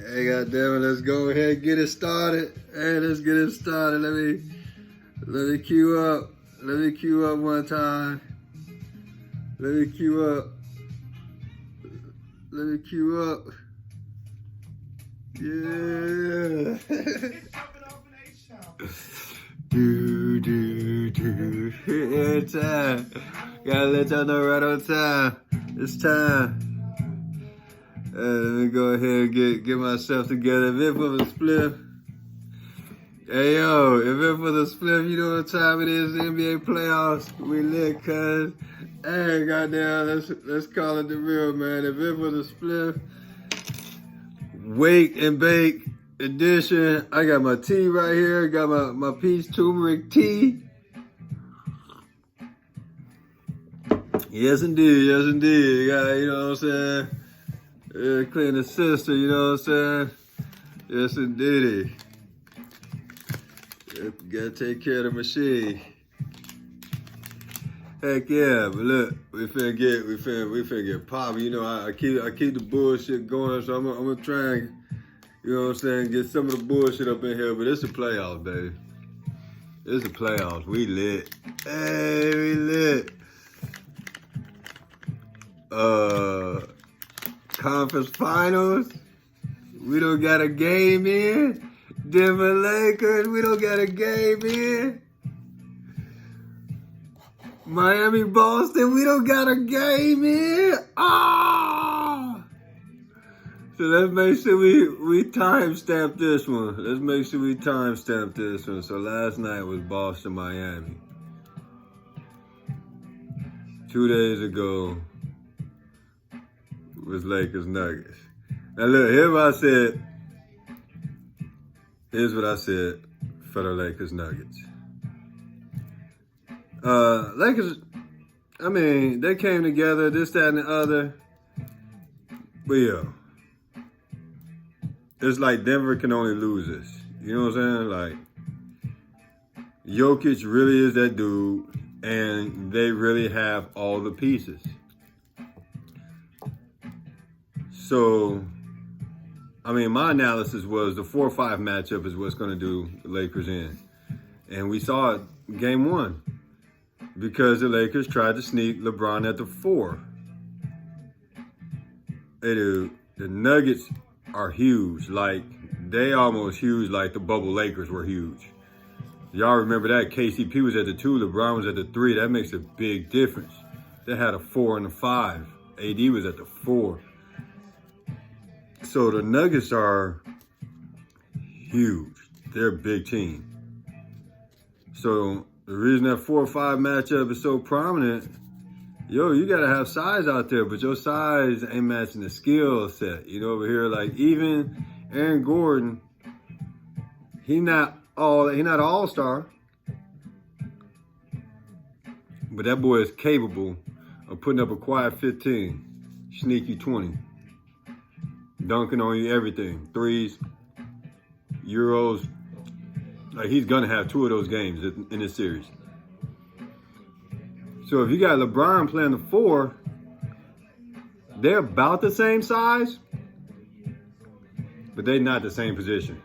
Hey, goddamn it, let's go ahead and get it started. Hey, let's get it started. Let me cue up. Let me cue up one time. Let me cue up. Let me cue up. Yeah. do. Every time. Gotta let y'all know right on time. It's time. Let me go ahead and get myself together. If it for the Spliff. Hey yo, if it for the Spliff, you know what time it is, NBA playoffs. We lit, cuz. Hey, goddamn, let's call it the real, man. If it for the Spliff, wake and bake edition. I got my tea right here. Got my peach turmeric tea. Yes indeed, yes indeed. You know what I'm saying? Clean the sister, you know what I'm saying? Yes indeed. Gotta take care of the machine. Heck yeah, but look, we finna get poppin'. You know, I keep the bullshit going, so I'm gonna try and, you know what I'm saying, get some of the bullshit up in here, but it's the playoffs, baby. It's the playoffs. We lit. Hey, we lit. Conference finals. We don't got a game in. Denver Lakers, we don't got a game in. Miami, Boston, we don't got a game in. Ah! So let's make sure we timestamp this one. Let's make sure we timestamp this one. So last night was Boston, Miami. 2 days ago was Lakers, Nuggets. Now look, here's what I said for the Lakers, Nuggets. Lakers, I mean, they came together, this, that, and the other. But yeah, it's like Denver can only lose this. You know what I'm saying? Like, Jokic really is that dude, and they really have all the pieces. So, I mean, my analysis was the 4-5 matchup is what's going to do the Lakers in. And we saw it game one because the Lakers tried to sneak LeBron at the 4. Hey, dude, the Nuggets are huge. Like, they almost huge like the bubble Lakers were huge. Y'all remember that? KCP was at the 2, LeBron was at the 3. That makes a big difference. They had a 4 and a 5. AD was at the 4. So the Nuggets are huge. They're a big team. So the reason that 4-5 matchup is so prominent, yo, you gotta have size out there, but your size ain't matching the skill set. You know, over here, like even Aaron Gordon, he not an all-star, but that boy is capable of putting up a quiet 15, sneaky 20. Dunking on you, everything. Threes, Euros. Like, he's going to have 2 of those games in this series. So if you got LeBron playing the 4, they're about the same size, but they're not the same position.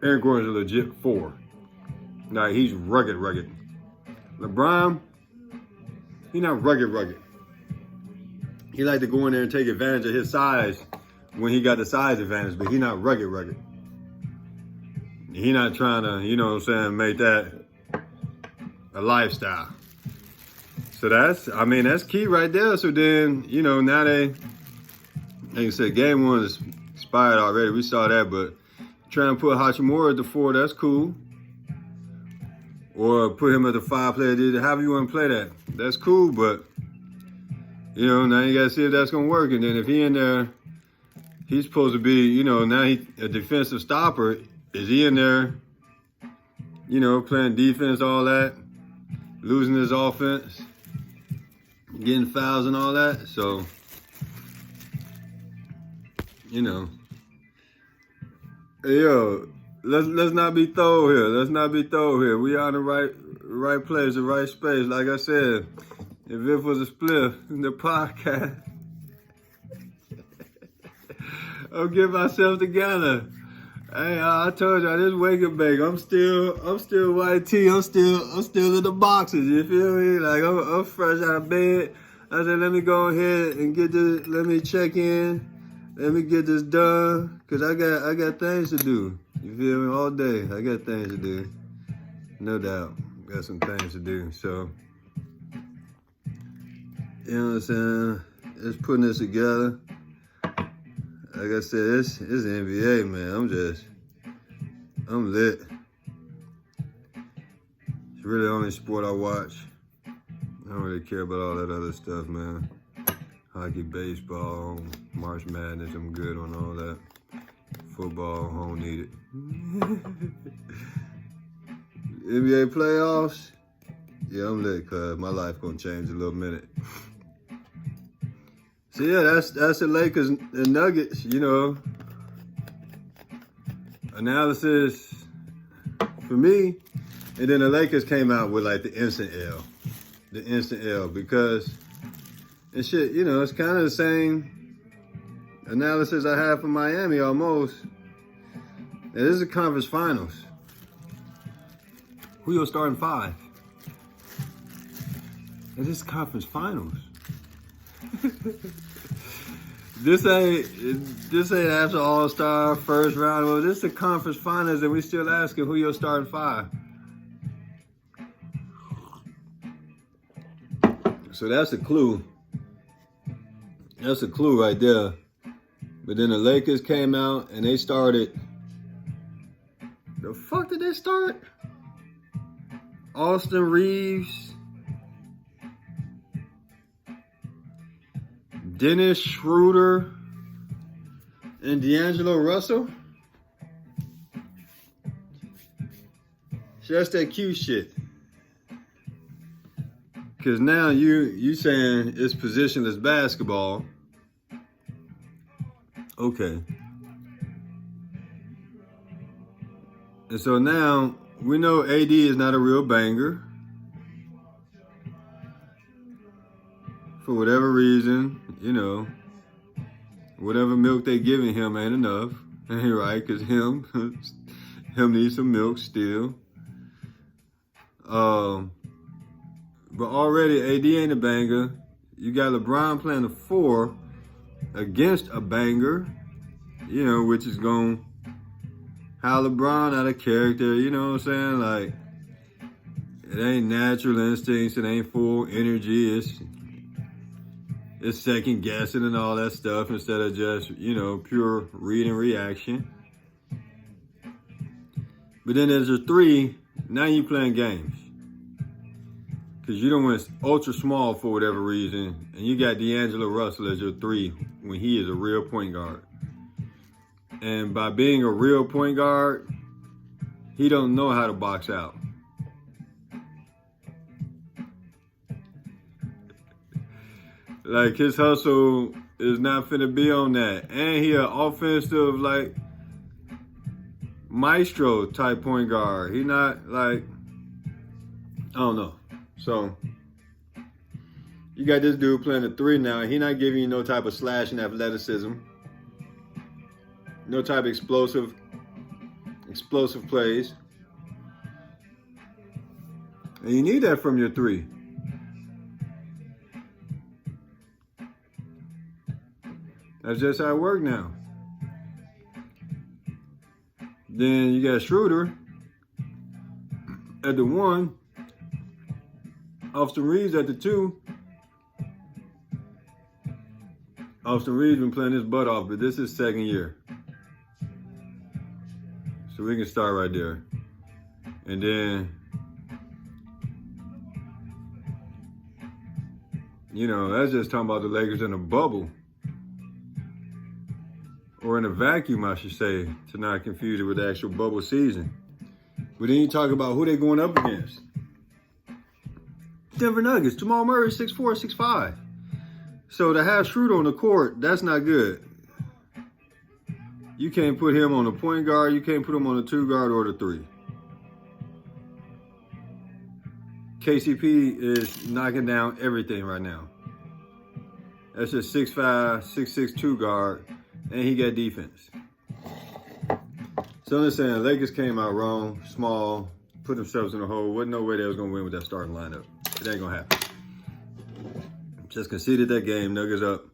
Aaron Gordon's a legit 4. Now, he's rugged. LeBron, he's not rugged. He like to go in there and take advantage of his size when he got the size advantage, but he not rugged. He not trying to, you know what I'm saying, make that a lifestyle. So that's key right there. So then, you know, now like I said, game one is expired already. We saw that, but trying to put Hachimura at the 4, that's cool. Or put him at the 5 player, however you want to play that. That's cool, but, you know, now you got to see if that's going to work. And then if he in there, he's supposed to be, you know, now he a defensive stopper. Is he in there, you know, playing defense, all that, losing his offense, getting fouls and all that? So, you know, hey, yo, let's not be thrown here. We are in the right place, the right space. Like I said, if it was a Spliff, the podcast. I'm getting myself together. Hey, I told y'all this wake and bake. I'm still white tea. I'm still in the boxes. You feel me? Like I'm fresh out of bed. I said, let me go ahead and get this. Let me check in. Let me get this done, cause I got things to do. You feel me? All day, I got things to do. No doubt, got some things to do. So, you know what I'm saying? Just putting this together. Like I said, it's the NBA, man. I'm lit. It's really the only sport I watch. I don't really care about all that other stuff, man. Hockey, baseball, March Madness, I'm good on all that. Football, I don't need it. NBA playoffs, yeah, I'm lit, cuz my life gonna change in a little minute. So yeah, that's the Lakers and Nuggets, you know. Analysis for me, and then the Lakers came out with like the instant L, because and shit, you know, it's kind of the same analysis I have for Miami almost. And this is the conference finals. Who your starting five? And this is conference finals. This ain't after All-Star first round. Well, this is the conference finals, and we still asking who your starting five. So that's a clue. That's a clue right there. But then the Lakers came out and they started. The fuck did they start? Austin Reeves, Dennis Schroeder, and D'Angelo Russell. So that's that cute shit. Cause now you saying it's positionless basketball. Okay. And so now we know AD is not a real banger. For whatever reason, you know, whatever milk they giving him ain't enough. Ain't right, cause him needs some milk still. But already AD ain't a banger. You got LeBron playing the 4 against a banger, you know, which is going to have LeBron out of character, you know what I'm saying? Like, it ain't natural instincts, it ain't full energy, it's second guessing and all that stuff instead of just, you know, pure read and reaction. But then there's your 3, now you playing games. Because you don't want ultra small for whatever reason, and you got D'Angelo Russell as your 3 when he is a real point guard. And by being a real point guard, he don't know how to box out. Like, his hustle is not finna be on that. And he an offensive, like, maestro type point guard. He not, like, I don't know. So, you got this dude playing the 3 now. He not giving you no type of slashing athleticism. No type of explosive plays. And you need that from your 3. That's just how it works now. Then you got Schroeder at the 1. Austin Reeves at the 2. Austin Reeves been playing his butt off, but this is second year. So we can start right there. And then, you know, that's just talking about the Lakers in a bubble. Or in a vacuum, I should say, to not confuse it with the actual bubble season. But then you talk about who they going up against. Denver Nuggets, Jamal Murray, 6'4", 6'5". So to have Schroeder on the court, that's not good. You can't put him on the point guard. You can't put him on the 2 guard or the 3. KCP is knocking down everything right now. That's just 6'5", 6'6", 2 guard. and he got defense. So I'm just saying, Lakers came out wrong, small, put themselves in a hole. Wasn't no way they was gonna win with that starting lineup. It ain't gonna happen. Just conceded that game. Nuggets up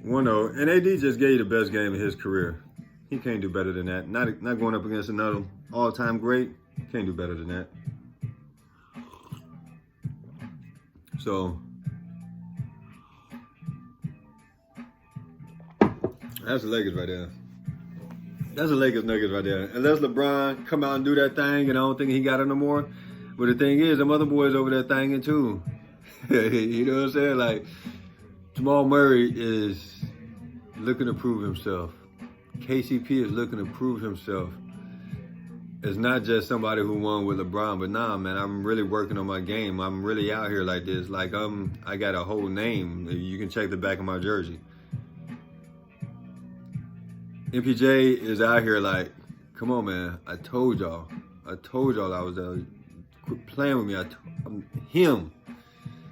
1-0, and AD just gave you the best game of his career. He can't do better than that. Not going up against another all-time great. Can't do better than that. So that's the Lakers right there. That's the Lakers Nuggets right there. Unless LeBron come out and do that thing, and I don't think he got it no more. But the thing is, them other boys over there thinging too. You know what I'm saying? Like, Jamal Murray is looking to prove himself. KCP is looking to prove himself. It's not just somebody who won with LeBron, but nah, man, I'm really working on my game. I'm really out here like this. Like, I got a whole name. You can check the back of my jersey. MPJ is out here like, come on, man. I told y'all I was there. Quit playing with me. I'm him.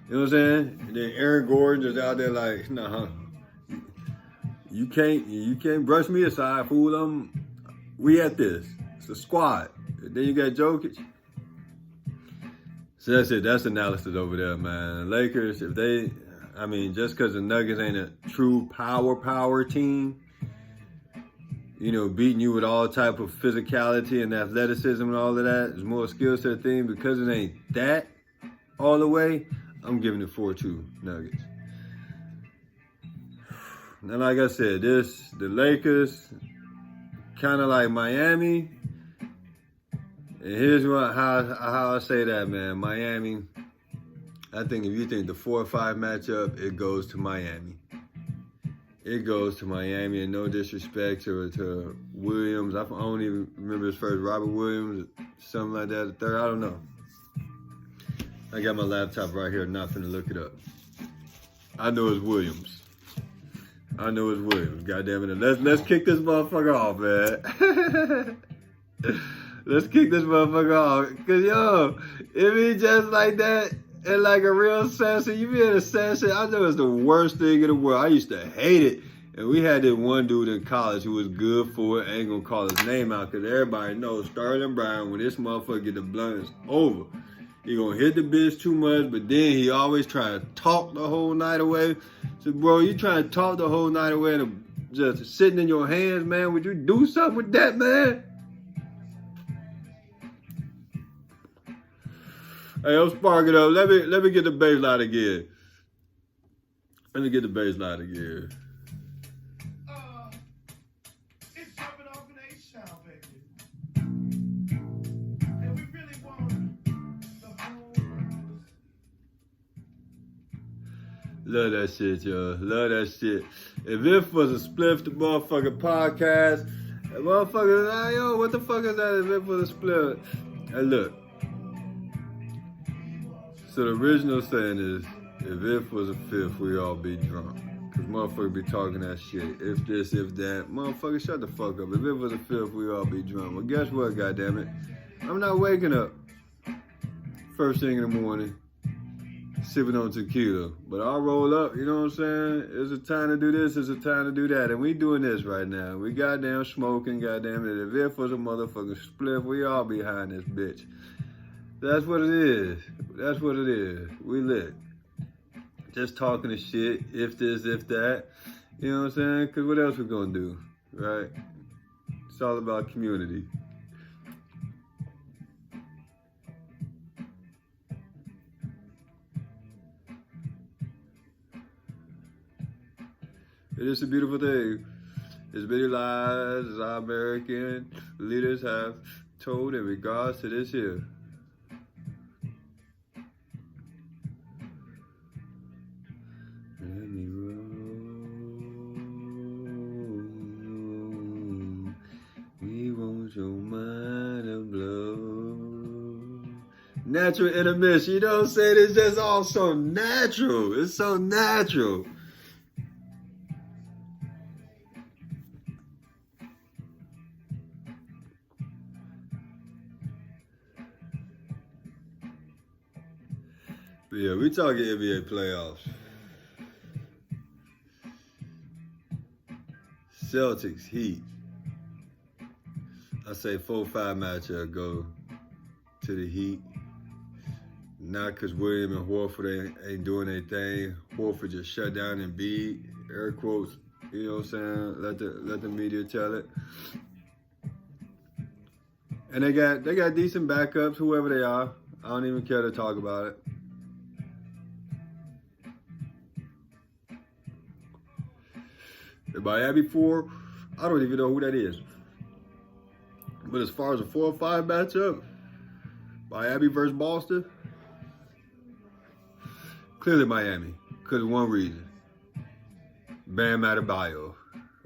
You know what I'm saying? And then Aaron Gordon is out there like, nah, you can't brush me aside, fool. We at this. It's a squad. And then you got Jokic. So that's it. That's analysis over there, man. Lakers, just because the Nuggets ain't a true power team, you know, beating you with all type of physicality and athleticism and all of that, there's more skills to the thing. Because it ain't that all the way, I'm giving it 4-2 Nuggets. Now, like I said, the Lakers, kind of like Miami. And here's how I say that, man. Miami, I think if you think the 4 or 5 matchup, it goes to Miami. It goes to Miami, and no disrespect to Williams. I don't even remember his first, Robert Williams, something like that. The third, I don't know. I got my laptop right here, not finna look it up. I know it's Williams. God damn it. Let's kick this motherfucker off, man. Let's kick this motherfucker off. Cause yo, it be just like that. And like a real session, you be in a session, I know it's the worst thing in the world. I used to hate it. And we had this one dude in college who was good for it. I ain't gonna call his name out because everybody knows Sterling Brown, when this motherfucker get the blunt, it's over. He gonna hit the bitch too much, but then he always try to talk the whole night away. So, bro, you trying to talk the whole night away and just sitting in your hands, man. Would you do something with that, man? Hey, I'm sparking up. Let me get the bass line again. It's jumping off an A-shell, baby. And we really want the whole world. Love that shit, yo. Love that shit. If it was a Spliff the motherfucking podcast, motherfuckers, like, yo, what the fuck is that? If it was a Spliff? Hey, look. So the original saying is, if it was a fifth, we all be drunk. Cause motherfuckers be talking that shit. If this, if that. Motherfucker, shut the fuck up. If it was a fifth, we all be drunk. Well, guess what, goddammit? I'm not waking up first thing in the morning, sipping on tequila. But I'll roll up, you know what I'm saying? It's a time to do this, it's a time to do that. And we doing this right now. We goddamn smoking, goddamn it. If it was a motherfucking Spliff, we all behind this bitch. That's what it is. That's what it is. We lit. Just talking the shit, if this, if that. You know what I'm saying? Because what else we gonna do, right? It's all about community. It is a beautiful thing. As many lies as our American leaders have told in regards to this here. Natural intermission, you know what I'm saying? It's just all so natural. It's so natural. But yeah, we talking NBA playoffs. Celtics, Heat. I say 4-5 matchup go to the Heat. Not because William and Horford ain't doing anything. Horford just shut down Embiid. Air quotes, you know what I'm saying? Let the media tell it. And they got decent backups, whoever they are. I don't even care to talk about it. The Miami 4, I don't even know who that is. But as far as a 4-5 matchup, Miami versus Boston, clearly Miami. Because of one reason. Bam Adebayo.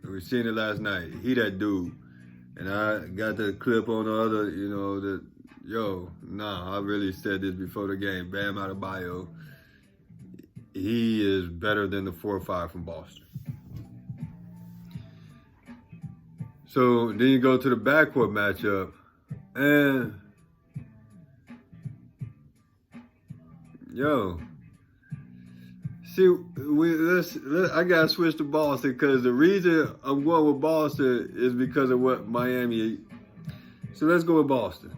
We seen it last night. He that dude. And I got the clip on the other, you know, I really said this before the game. Bam Adebayo, he is better than the 4-5 from Boston. So then you go to the backcourt matchup, and I gotta switch to Boston because the reason I'm going with Boston is because of what Miami. So let's go with Boston.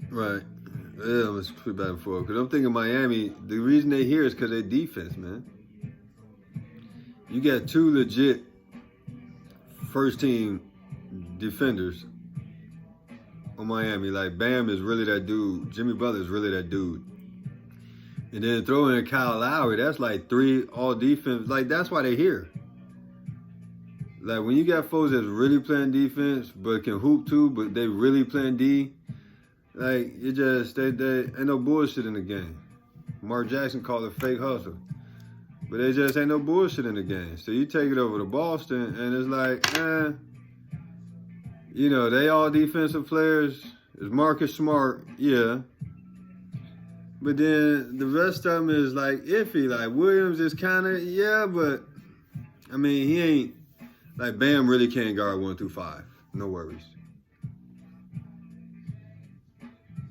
Right. Yeah, let's put back and forth because I'm thinking Miami. The reason they here is because their defense, man. You got two legit first team defenders on Miami. Like Bam is really that dude. Jimmy Butler is really that dude. And then throw in Kyle Lowry, that's like 3 all defense. Like that's why they're here. Like when you got folks that's really playing defense but can hoop too, but they really playing D, like it just they ain't no bullshit in the game. Mark Jackson called it fake hustle. But there just ain't no bullshit in the game. So you take it over to Boston, and it's like, you know, they all defensive players. Is Marcus Smart? Yeah. But then the rest of them is like iffy. Like Williams is kind of, yeah, but I mean, he ain't, like Bam really can't guard 1 through 5. No worries.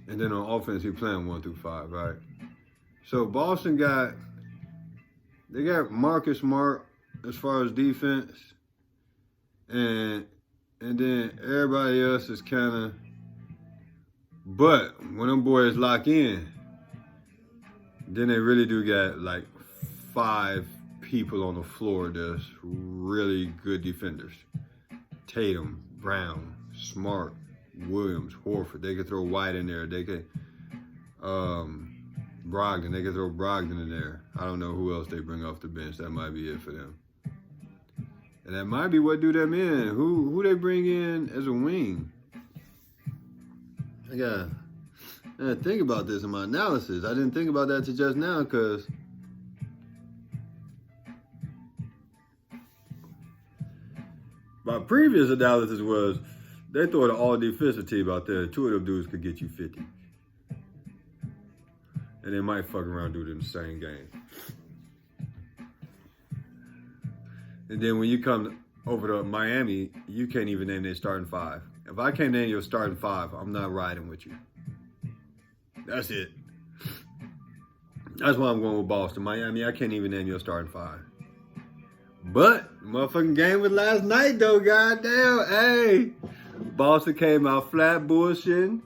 And then on offense, he playing 1 through 5, right? So Boston they got Marcus Smart as far as defense, and then everybody else is kind of. But when them boys lock in, then they really do got like 5 people on the floor that's really good defenders. Tatum, Brown, Smart, Williams, Horford. They could throw White in there. They could. Brogdon, they could throw Brogdon in there. I don't know who else they bring off the bench. That might be it for them. And that might be what do them in. Who they bring in as a wing? I gotta think about this in my analysis. I didn't think about that till just now because my previous analysis was they throw an all defensive team out there. 2 of them dudes could get you 50. And they might fuck around and do it in the same game. And then when you come over to Miami, you can't even name their starting 5. If I can't name your starting 5, I'm not riding with you. That's it. That's why I'm going with Boston. Miami, I can't even name your starting 5. But the motherfucking game was last night though, goddamn. Hey, Boston came out flat bullshitting.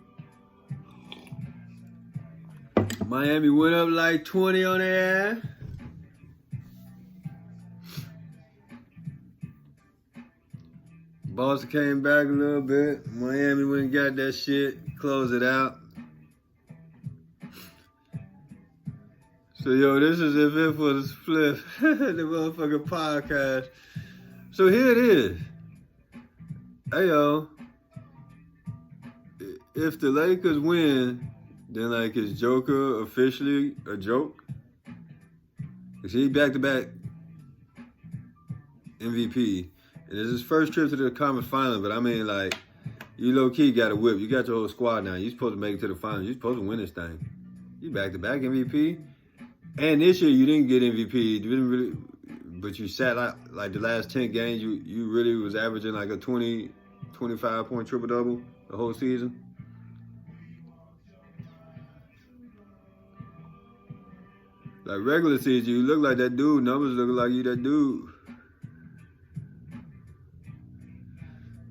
Miami went up like 20 on their ass. Boston came back a little bit. Miami went and got that shit, closed it out. So, yo, this is if it for the Spliff, the motherfucking podcast. So here it is. Hey, yo. If the Lakers win, then, like, is Joker officially a joke? Is he back-to-back MVP? And it's his first trip to the conference final, but I mean, like, you low-key got a whip. You got your whole squad now. You're supposed to make it to the finals. You're supposed to win this thing. You back-to-back MVP. And this year, you didn't get MVP. You didn't really, but you sat out, like, the last 10 games, you really was averaging, like, a 20, 25-point triple-double the whole season. Like regular season, you look like that dude. Numbers look like you that dude.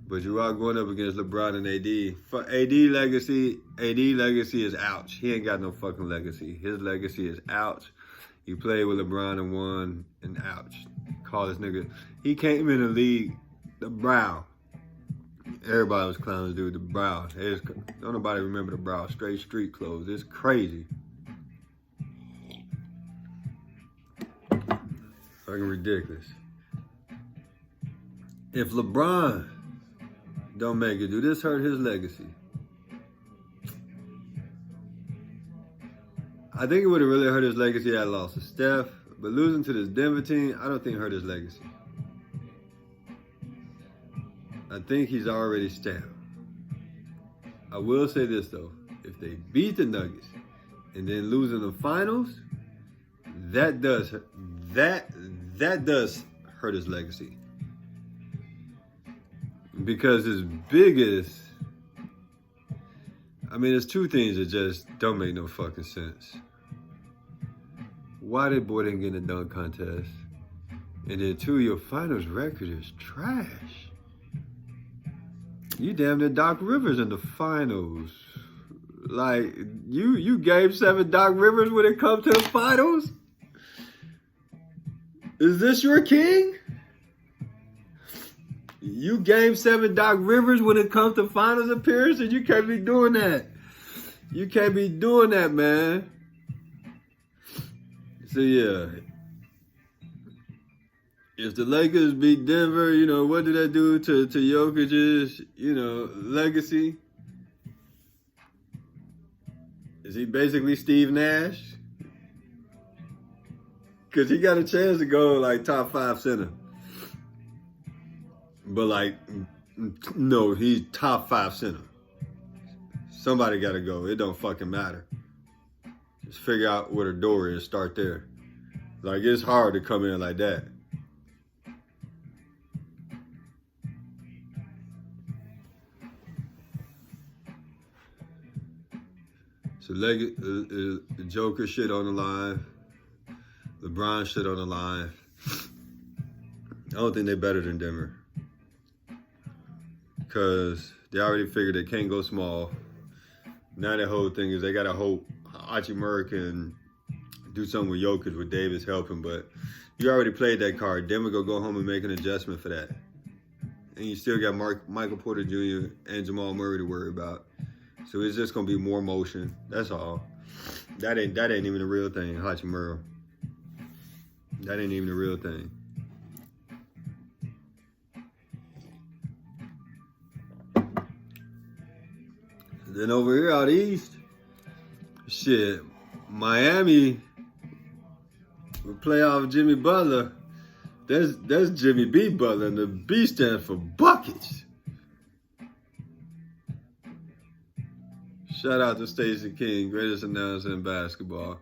But you are going up against LeBron and AD. For AD legacy is ouch. He ain't got no fucking legacy. His legacy is ouch. He played with LeBron and won, and ouch. Call this nigga. He came in the league, the brow. Everybody was clowning dude, the brow. Don't nobody remember the brow. Straight street clothes. It's crazy. Fucking ridiculous. If LeBron don't make it, do this hurt his legacy? I think it would have really hurt his legacy had lost to Steph, but losing to this Denver team, I don't think hurt his legacy. I think he's already stamped. I will say this though, if they beat the Nuggets and then lose in the finals, that does hurt his legacy. Because his biggest, there's two things that just don't make no fucking sense. Why that boy didn't get in a dunk contest? And then two, your finals record is trash. You damn near Doc Rivers in the finals. Like, you Game 7 Doc Rivers when it comes to the finals? Is this your king? You Game 7 Doc Rivers when it comes to finals appearances? You can't be doing that. You can't be doing that, man. So, yeah. If the Lakers beat Denver, what did that do to Jokic's, legacy? Is he basically Steve Nash? Because he got a chance to go, like, top 5 center. But, like, no, he's top 5 center. Somebody got to go. It don't fucking matter. Just figure out where the door is. Start there. Like, it's hard to come in like that. So, the Joker shit on the line. LeBron shit on the line. I don't think they're better than Denver. Because they already figured they can't go small. Now the whole thing is they got to hope Hachimura can do something with Jokic with Davis helping. But you already played that card. Denver go home and make an adjustment for that. And you still got Michael Porter Jr. and Jamal Murray to worry about. So it's just going to be more motion. That's all. That ain't even the real thing, Hachimura. That ain't even the real thing. Then over here out east, shit, Miami with playoff Jimmy Butler. That's Jimmy B. Butler, and the B stands for buckets. Shout out to Stacey King, greatest announcer in basketball.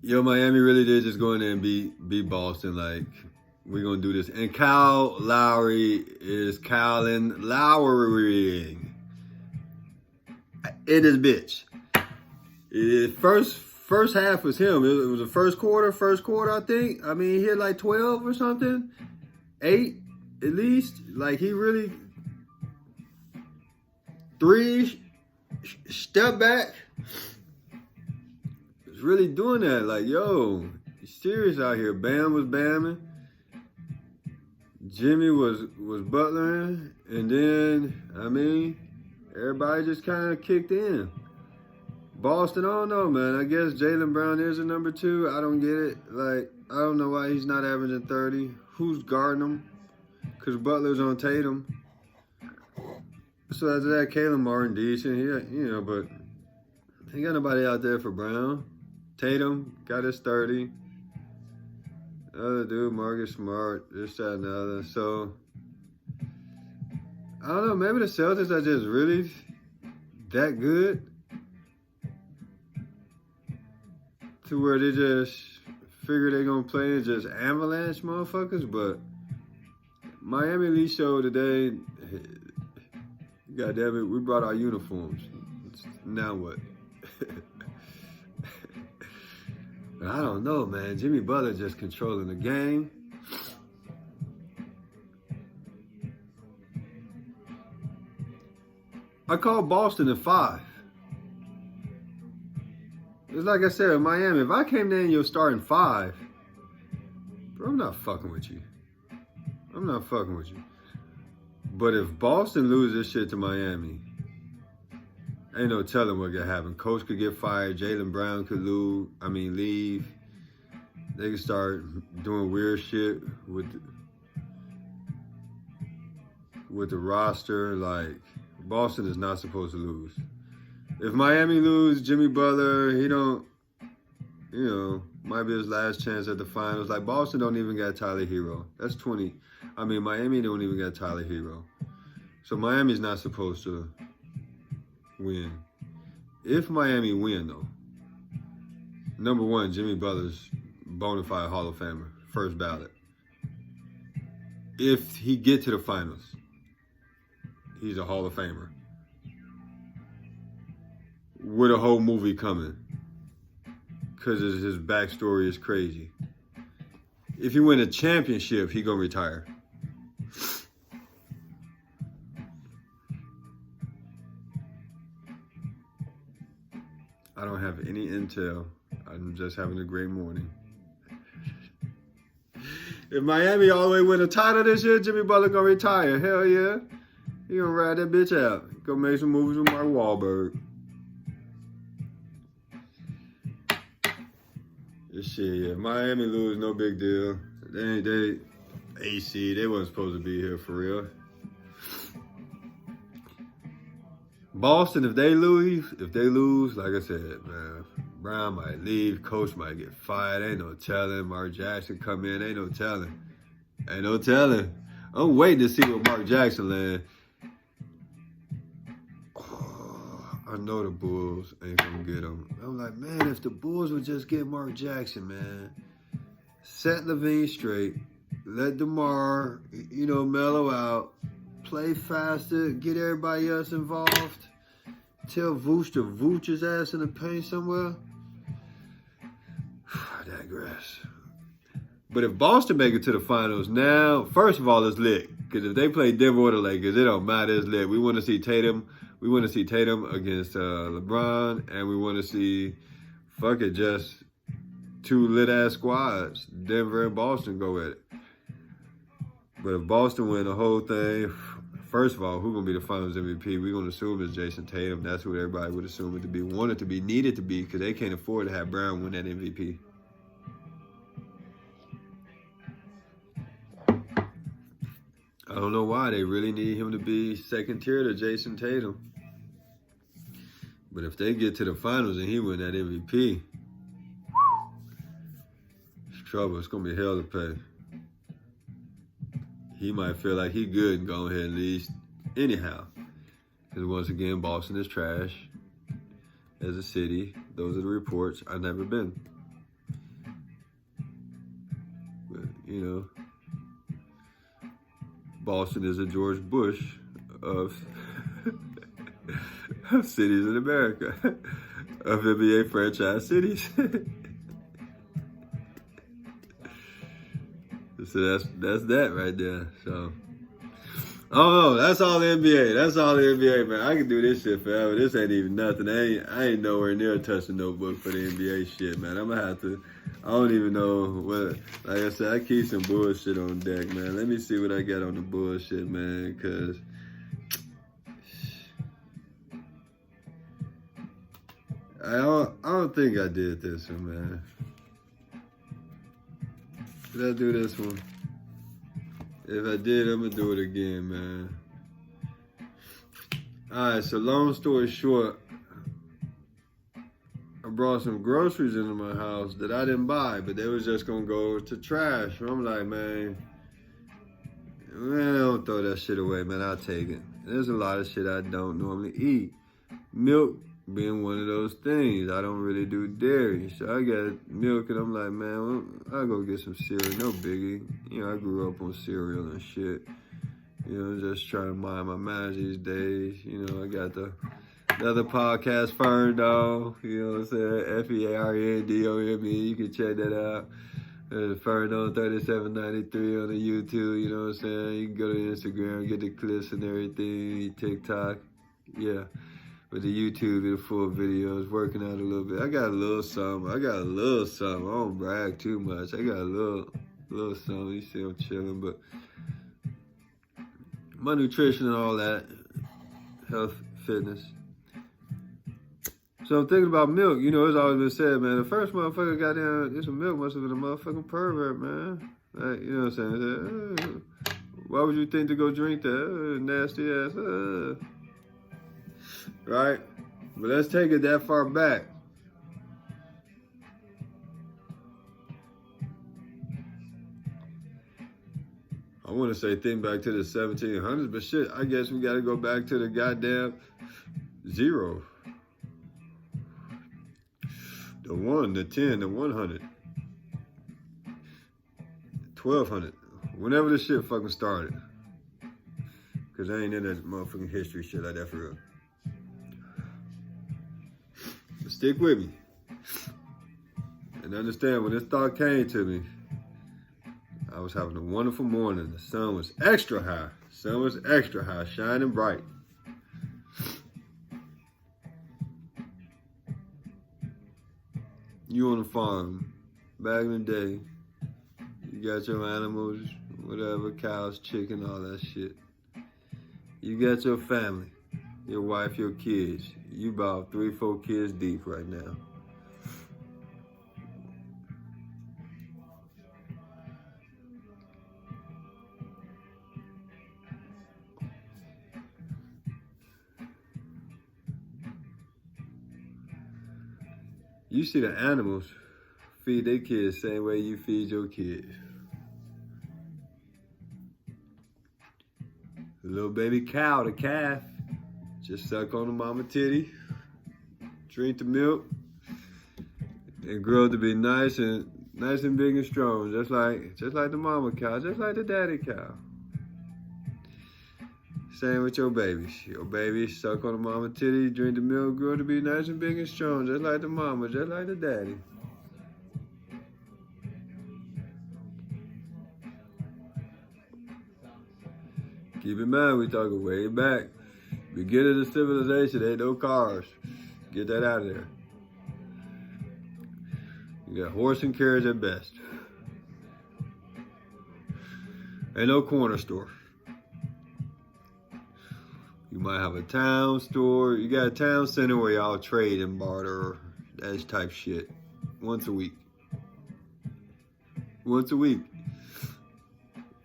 Yo, Miami really did just go in there and beat Boston. Like, we're going to do this. And Kyle Lowry is Kyle Lowrying. It is bitch. First half was him. It was the first quarter, I think. He hit like 12 or something. 8 at least. Like, he really... 3 step back. Was really doing that. Like, yo, he's serious out here. Bam was bamming. Jimmy was butlering. And then, everybody just kind of kicked in. Boston, I don't know, man. I guess Jaylen Brown is a number 2. I don't get it. Like, I don't know why he's not averaging 30. Who's guarding him? Because Butler's on Tatum. So after that, Caleb Martin decent. But ain't got nobody out there for Brown. Tatum got his 30. The other dude, Marcus Smart, this, that, and the other. So, I don't know. Maybe the Celtics are just really that good to where they just figure they're going to play and just avalanche motherfuckers. But Miami at least showed today, God damn it, we brought our uniforms. Now what? But I don't know, man. Jimmy Butler just controlling the game. I called Boston at 5. It's like I said in Miami. If I came there and you're starting 5, bro, I'm not fucking with you. I'm not fucking with you. But if Boston loses this shit to Miami, ain't no telling what could happen. Coach could get fired. Jaylen Brown could leave. They could start doing weird shit with the roster. Like, Boston is not supposed to lose. If Miami lose, Jimmy Butler, he don't, might be his last chance at the finals. Like, Boston don't even got Tyler Hero. That's 20. Miami don't even got Tyler Hero. So Miami's not supposed to win. If Miami win, though, number one, Jimmy Butler's bona fide Hall of Famer, first ballot. If he get to the finals, he's a Hall of Famer. With a whole movie coming. Because his backstory is crazy. If he win a championship, he gonna retire. I don't have any intel. I'm just having a great morning. If Miami all the way win a title this year, Jimmy Butler gonna retire. Hell yeah. He gonna ride that bitch out. Go make some movies with Mark Wahlberg. This shit, yeah. Miami lose, no big deal. They AC, they wasn't supposed to be here for real. Boston, if they lose, like I said, man, Brown might leave, coach might get fired, ain't no telling. Mark Jackson come in, ain't no telling. Ain't no telling. I'm waiting to see what Mark Jackson land. Oh, I know the Bulls ain't gonna get him. I'm like, man, if the Bulls would just get Mark Jackson, man, set Levine straight, let DeMar, mellow out, play faster, get everybody else involved. Tell Vooch to Vooch his ass in the paint somewhere. I digress. But if Boston make it to the finals now, first of all, it's lit. Because if they play Denver or the Lakers, it don't matter. It's lit. We want to see Tatum. We want to see Tatum against LeBron. And we want to see, just two lit-ass squads. Denver and Boston go at it. But if Boston win the whole thing, first of all, who's going to be the finals MVP? We're going to assume it's Jason Tatum. That's what everybody would assume it to be. Want it to be, needed to be, because they can't afford to have Brown win that MVP. I don't know why. They really need him to be second tier to Jason Tatum. But if they get to the finals and he win that MVP, it's trouble. It's going to be hell to pay. He might feel like he good and go ahead and leave anyhow. Because once again, Boston is trash as a city. Those are the reports. I've never been. But, Boston is a George Bush of cities in America, of NBA franchise cities. So that's that right there. So, that's all the NBA. That's all the NBA, man. I can do this shit forever. This ain't even nothing. I ain't nowhere near touching the notebook for the NBA shit, man. I'm gonna have to. I don't even know what. Like I said, I keep some bullshit on deck, man. Let me see what I got on the bullshit, man, because I don't think I did this one, man. Did I do this one? If I did, I'm gonna do it again, man. Alright, so long story short, I brought some groceries into my house that I didn't buy, but they was just gonna go to trash. And I'm like, man, don't throw that shit away, man. I'll take it. There's a lot of shit I don't normally eat. Milk being one of those things. I don't really do dairy. So I got milk and I'm like, man, I'll go get some cereal. No biggie. I grew up on cereal and shit. Just trying to mind my manners these days. I got the Another podcast, Ferndo. You know what I'm saying? FEARNDOME. You can check that out. Ferndo 3793 on the YouTube. You know what I'm saying? You can go to Instagram, get the clips and everything. TikTok. Yeah. But the YouTube, the full videos, working out a little bit. I got a little something. I don't brag too much. I got a little something. You see I'm chilling, but my nutrition and all that, health, fitness. So I'm thinking about milk. You know, it's always been said, man, the first motherfucker got down, this milk must have been a motherfucking pervert, man. Like, you know what I'm saying? Why would you think to go drink that? Nasty ass. Right? But let's take it that far back. I want to say think back to the 1700s, but shit, I guess we got to go back to the goddamn zero. The 1, the 10, the 100. 1200. Whenever this shit fucking started. Because I ain't in that motherfucking history shit like that for real. But stick with me. And understand, when this thought came to me, I was having a wonderful morning. The sun was extra high. Shining bright. You on the farm, back in the day, you got your animals, whatever, cows, chicken, all that shit. You got your family, your wife, your kids. You about 3-4 kids deep right now. You see the animals feed their kids same way you feed your kids. The little baby cow, the calf, just suck on the mama titty, drink the milk, and grow to be nice and big and strong, just like the mama cow, just like the daddy cow. Same with your babies. Your babies suck on the mama titty, drink the milk, grow to be nice and big and strong, just like the mama, just like the daddy. Keep in mind, we talking way back. Beginning of civilization, ain't no cars. Get that out of there. You got horse and carriage at best. Ain't no corner store. You might have a town store. You got a town center where y'all trade and barter, that type shit. Once a week.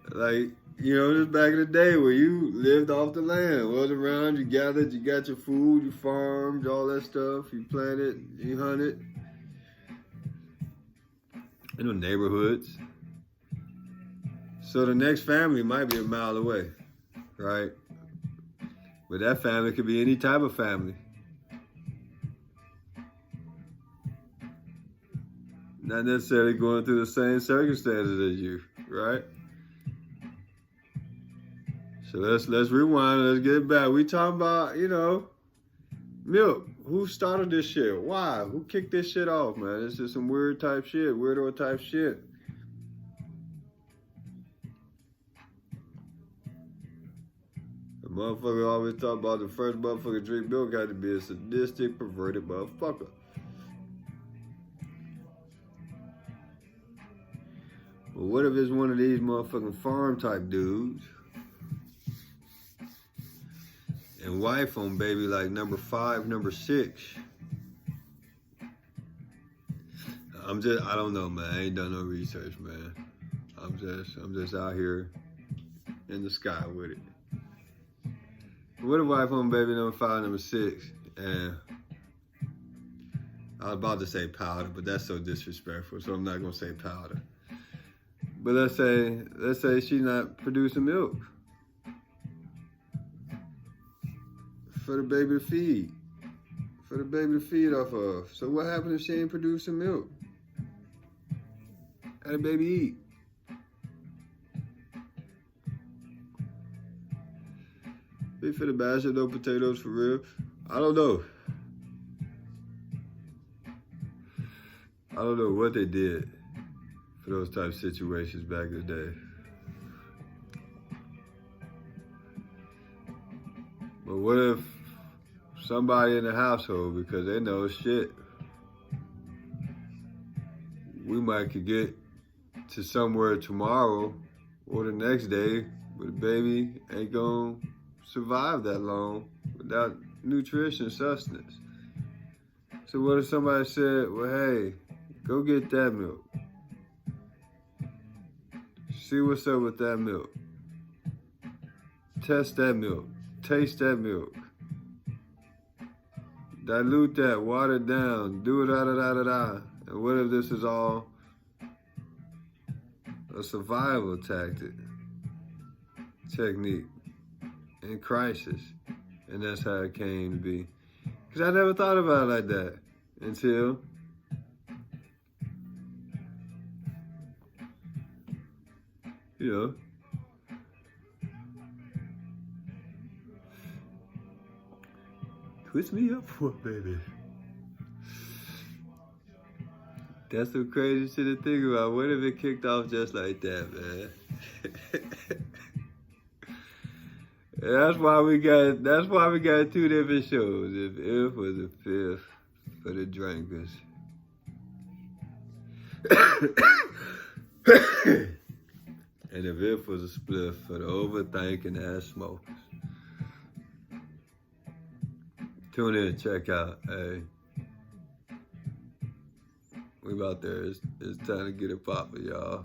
Like, you know, just back in the day where you lived off the land. Wasn't around, you gathered, you got your food, you farmed, all that stuff. You planted, you hunted. In the neighborhoods. So the next family might be a mile away, right? But that family could be any type of family. Not necessarily going through the same circumstances as you, right? So let's rewind, let's get back. We talking about, you know, milk. Who started this shit? Why? Who kicked this shit off, man? This is some weirdo type shit. Motherfucker always talk about the first motherfucker drink milk had to be a sadistic, perverted motherfucker. Well, what if it's one of these motherfucking farm type dudes and wife on baby like number 5, number 6? I don't know, man. I ain't done no research, man. I'm just out here in the sky with it. What if wife on baby number 5, number 6, and I was about to say powder, but that's so disrespectful, so I'm not gonna say powder. But let's say she's not producing milk for the baby to feed off of. So what happens if she ain't producing milk? How the baby eat? Be for the bashed no potatoes for real. I don't know. I don't know what they did for those type of situations back in the day. But what if somebody in the household, because they know shit, we might could get to somewhere tomorrow or the next day, but the baby ain't gonna survive that long without nutrition, sustenance. So what if somebody said, well, hey, go get that milk. See what's up with that milk. Test that milk. Taste that milk. Dilute that, water it down, do it da-da-da-da-da. And what if this is all a survival technique in crisis? And that's how it came to be. Because I never thought about it like that until twist me up for it, baby. That's some crazy shit to think about. What if it kicked off just like that, man? That's why we got two different shows. If was a fifth for the drinkers. And if was a spliff for the overthinking ass smokers. Tune in, check out. Hey, we about there. It's time to get it poppin', y'all.